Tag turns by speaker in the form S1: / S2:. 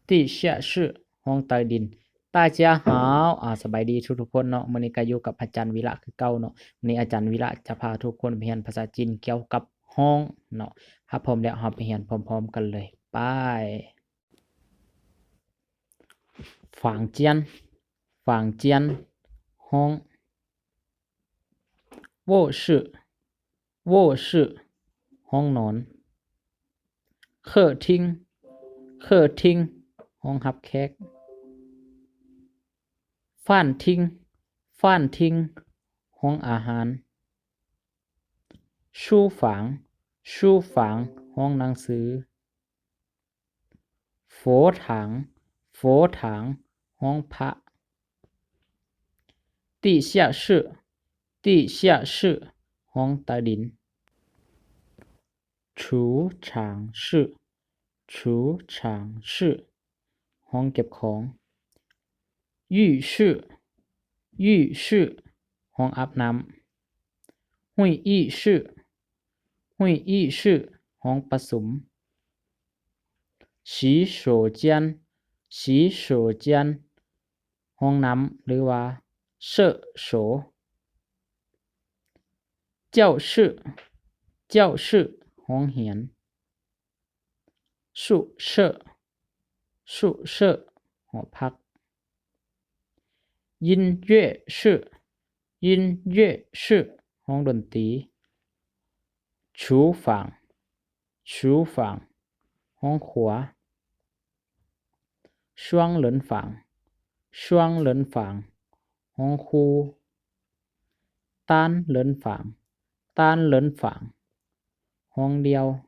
S1: ที่เชี่ยชื่อห้องใต้ดิน大家好สบายดีทุกๆคนเนาะมื้อนี้ก็อยู่กับอาจารย์วิระคือเก่าเนาะวันนี้อาจารย์วิระจะพาทุกคนไปเรียนภาษาจีนเกี่ยวกับห้องเนาะถ้าพร้อมแล้วเราไปเรียนพร้อมๆกันเลยไปฝางเจียนฝางเจียนห้อง卧室卧室ห้องนอน客厅客厅ห้องรับแขกฟ่านทิ้งฟ่านทิ้งห้องอาหารชูฝางชูฝางห้องหนังสือโฝถังโฝถังห้องพระ地下室地下室ห้องใต้ดิน储场室储场室ห้องเก็บของ浴室浴室ห้องอาบน้ำ会议室会议室ห้องประชุม洗手间洗手间ห้องน้ำหรือว่า厕所教室教室ห้องเรียน宿舍宿舍หอพัก音乐室音乐室ห้องดนตรี厨房厨房ห้องครัว双人房双人房ห้องคู่單人房單人房ห้องเดียว